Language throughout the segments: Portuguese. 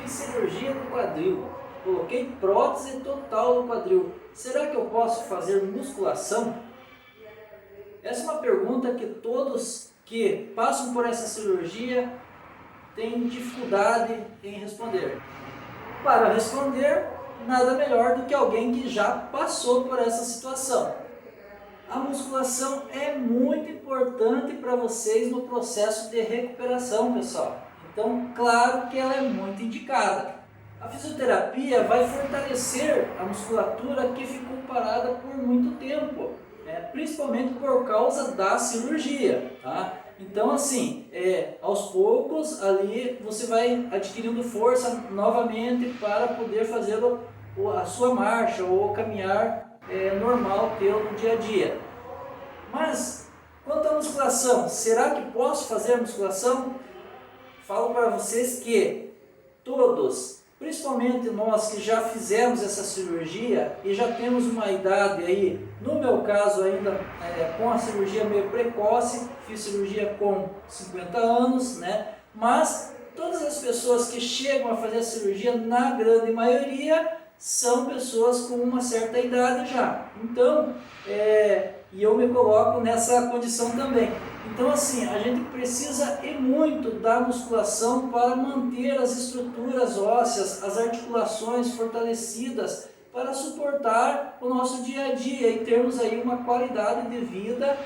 Fiz cirurgia no quadril, coloquei prótese total no quadril. Será que eu posso fazer musculação? Essa é uma pergunta que todos que passam por essa cirurgia têm dificuldade em responder. Para responder, nada melhor do que alguém que já passou por essa situação. A musculação é muito importante para vocês no processo de recuperação, pessoal. Então, claro que ela é muito indicada. A fisioterapia vai fortalecer a musculatura que ficou parada por muito tempo, principalmente por causa da cirurgia, tá? Então, assim, aos poucos ali você vai adquirindo força novamente para poder fazer a sua marcha ou caminhar normal teu no dia a dia. Mas, quanto à musculação, será que posso fazer musculação? Falo para vocês que todos, principalmente nós que já fizemos essa cirurgia e já temos uma idade aí, no meu caso ainda com a cirurgia meio precoce, fiz cirurgia com 50 anos, né? Mas todas as pessoas que chegam a fazer a cirurgia, na grande maioria, são pessoas com uma certa idade já. Então, e eu me coloco nessa condição também. Então, assim, a gente precisa e muito da musculação para manter as estruturas ósseas, as articulações fortalecidas, para suportar o nosso dia a dia e termos aí uma qualidade de vida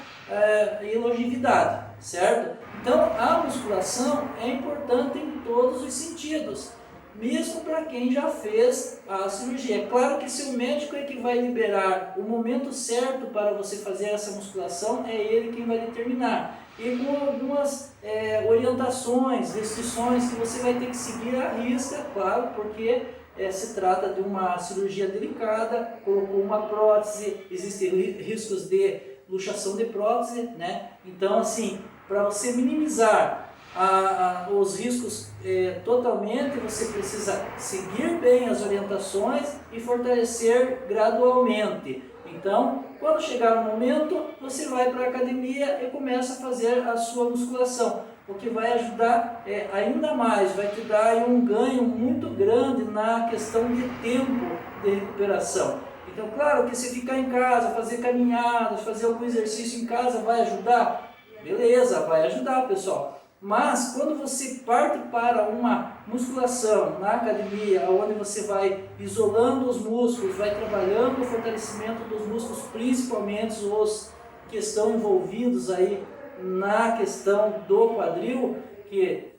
e longevidade, certo? Então, a musculação é importante em todos os sentidos, mesmo para quem já fez a cirurgia. É claro que se o médico é que vai liberar o momento certo para você fazer essa musculação, é ele quem vai determinar. E com algumas orientações, restrições que você vai ter que seguir à risca, claro, porque se trata de uma cirurgia delicada, colocou uma prótese, existem riscos de luxação de prótese, né? Então, assim, para você minimizar os riscos totalmente, você precisa seguir bem as orientações e fortalecer gradualmente. Então, quando chegar o momento, você vai para a academia e começa a fazer a sua musculação, o que vai ajudar ainda mais, vai te dar um ganho muito grande na questão de tempo de recuperação. Então, claro que se ficar em casa, fazer caminhadas, fazer algum exercício em casa, vai ajudar? Beleza, vai ajudar, pessoal. Mas quando você parte para uma musculação na academia, onde você vai isolando os músculos, vai trabalhando o fortalecimento dos músculos, principalmente os que estão envolvidos aí na questão do quadril, que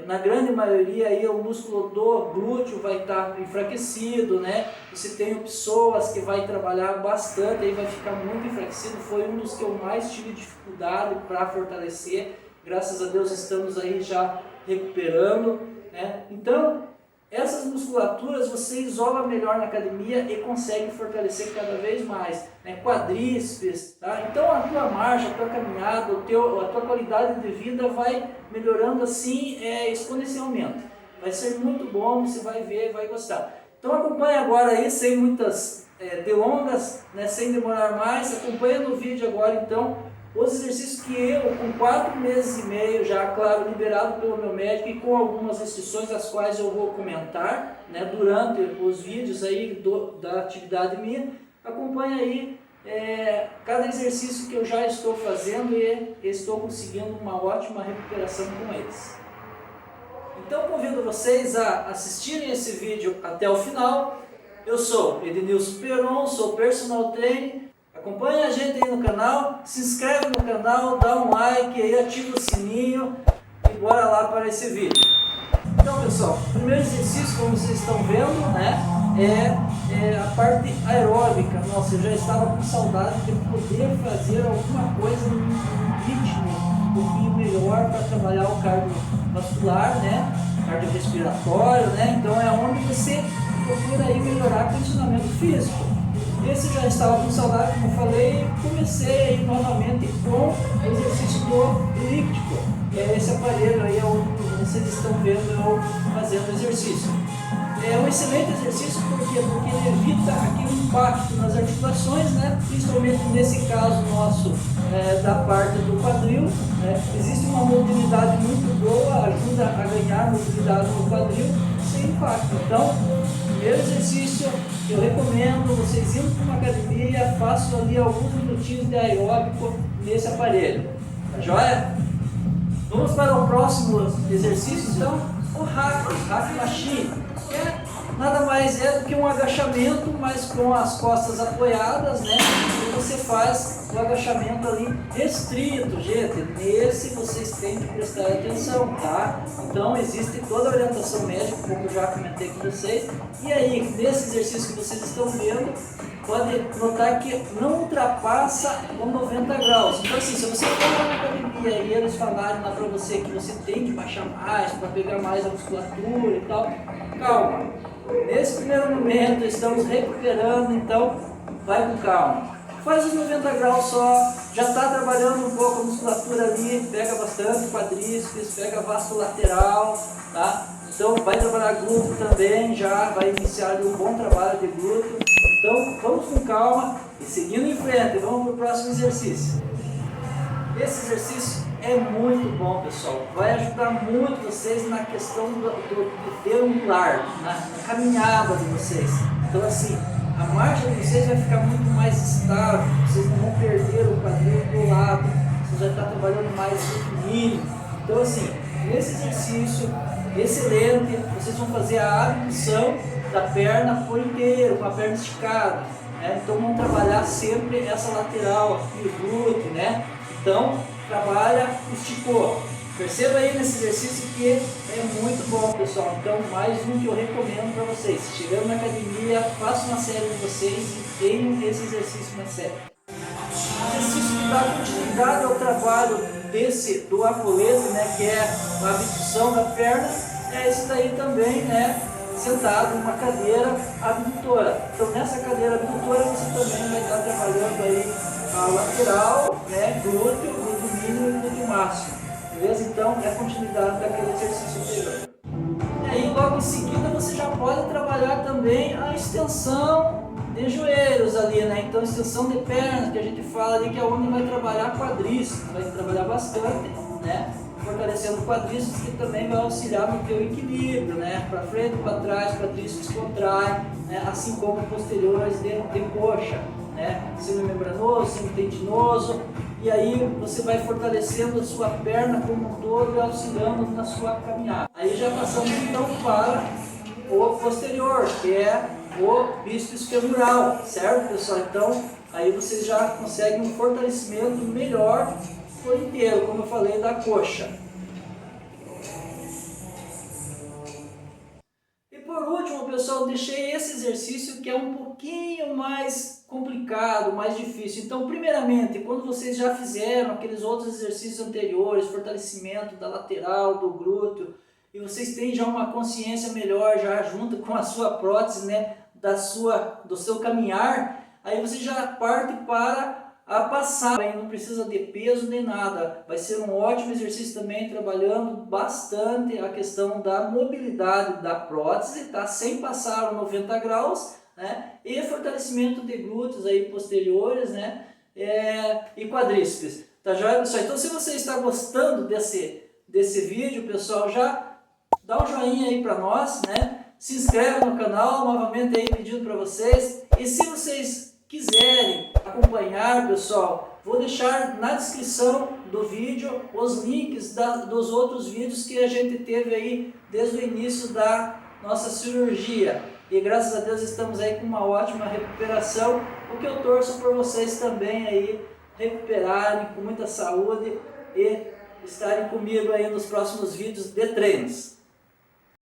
na grande maioria aí o músculo do glúteo vai estar enfraquecido, né? Você tem pessoas que vai trabalhar bastante, aí vai ficar muito enfraquecido. Foi um dos que eu mais tive dificuldade para fortalecer. Graças a Deus estamos aí já recuperando, né? Então, essas musculaturas você isola melhor na academia e consegue fortalecer cada vez mais, né? Quadríceps, tá? Então a tua marcha, a tua caminhada, a tua qualidade de vida vai melhorando assim exponencialmente. Vai ser muito bom, você vai ver, vai gostar. Então acompanha agora aí, sem muitas delongas, né? Sem demorar mais, acompanha no vídeo agora então os exercícios que eu, com 4 meses e meio, já, claro, liberado pelo meu médico e com algumas restrições, as quais eu vou comentar, né, durante os vídeos aí da atividade minha, acompanha aí cada exercício que eu já estou fazendo e estou conseguindo uma ótima recuperação com eles. Então convido vocês a assistirem esse vídeo até o final. Eu sou Edenilson Peron, sou personal trainer. Acompanhe a gente aí no canal, se inscreve no canal, dá um like aí, ativa o sininho e bora lá para esse vídeo. Então pessoal, o primeiro exercício, como vocês estão vendo, né, é a parte aeróbica. Nossa, eu já estava com saudade de poder fazer alguma coisa num ritmo um pouquinho melhor para trabalhar o cardiovascular, né, cardiorrespiratório, né, então é onde você procura aí melhorar o condicionamento físico. Esse já estava com saudade, como eu falei, e comecei novamente com o exercício do elíptico. Esse aparelho aí é onde vocês estão vendo eu fazendo o exercício. é um excelente exercício, por quê? Porque ele evita aquele impacto nas articulações, né? Principalmente nesse caso nosso da parte do quadril, né? Existe uma mobilidade muito boa, ajuda a ganhar mobilidade no quadril sem impacto. Então, primeiro exercício que eu recomendo, vocês indo para uma academia, façam ali alguns minutinhos de aeróbico nesse aparelho, tá joia? Vamos para o próximo exercício, então, o hack machine, que nada mais é do que um agachamento, mas com as costas apoiadas, né? E você faz o agachamento ali restrito, gente. Nesse vocês têm que prestar atenção, tá? Então existe toda a orientação médica, como eu já comentei com vocês. E aí, nesse exercício que vocês estão vendo, pode notar que não ultrapassa os 90 graus. Então assim, se você for lá na academia e eles falarem lá para você que você tem que baixar mais para pegar mais a musculatura e tal, calma. Nesse primeiro momento estamos recuperando, então vai com calma. Faz os 90 graus só, já está trabalhando um pouco a musculatura ali, pega bastante quadríceps, pega vasto lateral, tá? Então vai trabalhar glúteo também, já vai iniciar ali um bom trabalho de glúteo. Então vamos com calma e seguindo em frente, vamos para o próximo exercício. Esse exercício é muito bom, pessoal, vai ajudar muito vocês na questão do deambular, na caminhada de vocês. Então assim, a marcha de vocês vai ficar muito mais estável, vocês não vão perder o quadril do lado, vocês vão estar trabalhando mais equilíbrio. Então assim, nesse exercício excelente, vocês vão fazer a abdução da perna por inteiro, com a perna esticada, né? Então vão trabalhar sempre essa lateral aqui, o glúteo, né? Então trabalha, esticou. Perceba aí nesse exercício que é muito bom, pessoal. Então, mais um que eu recomendo para vocês. Chegando na academia, faça uma série de vocês e tenham esse exercício na série. O exercício que dá continuidade ao trabalho do apoleto, né, que é a abdução da perna, é esse daí também, né, sentado numa cadeira abdutora. Então, nessa cadeira abdutora, você também vai estar trabalhando aí a lateral, né, glúteo, glúteo mínimo e glúteo máximo. Beleza? Então, é a continuidade daquele exercício anterior. E aí, logo em seguida, você já pode trabalhar também a extensão de joelhos ali, né? Então, extensão de pernas, que a gente fala ali, que é onde vai trabalhar quadríceps, vai trabalhar bastante, né? Fortalecendo o quadríceps, que também vai auxiliar no teu equilíbrio, né? Para frente, para trás, quadríceps contrai, né? Assim como posteriores de coxa, né? Semimembranoso, semitendinoso. E aí você vai fortalecendo a sua perna como um todo e auxiliando na sua caminhada. Aí já passamos então para o posterior, que é o bíceps femoral, certo, pessoal? Então aí vocês já conseguem um fortalecimento melhor por inteiro, como eu falei, da coxa. E por último, pessoal, deixei esse exercício que é um pouquinho mais complicado, mais difícil. Então, primeiramente, quando vocês já fizeram aqueles outros exercícios anteriores, fortalecimento da lateral, do glúteo, e vocês têm já uma consciência melhor, já junto com a sua prótese, né, do seu caminhar, aí você já parte para a passada, aí não precisa de peso nem nada. Vai ser um ótimo exercício também, trabalhando bastante a questão da mobilidade da prótese, tá? Sem passar os 90 graus, né? E fortalecimento de glúteos aí posteriores, né? E quadríceps, tá joia, pessoal? Então, se você está gostando desse vídeo, pessoal, já dá um joinha aí para nós, né? Se inscreve no canal, novamente aí pedindo para vocês. E se vocês quiserem acompanhar, pessoal, vou deixar na descrição do vídeo os links dos outros vídeos que a gente teve aí desde o início da nossa cirurgia. E graças a Deus estamos aí com uma ótima recuperação, o que eu torço por vocês também aí recuperarem com muita saúde e estarem comigo aí nos próximos vídeos de treinos.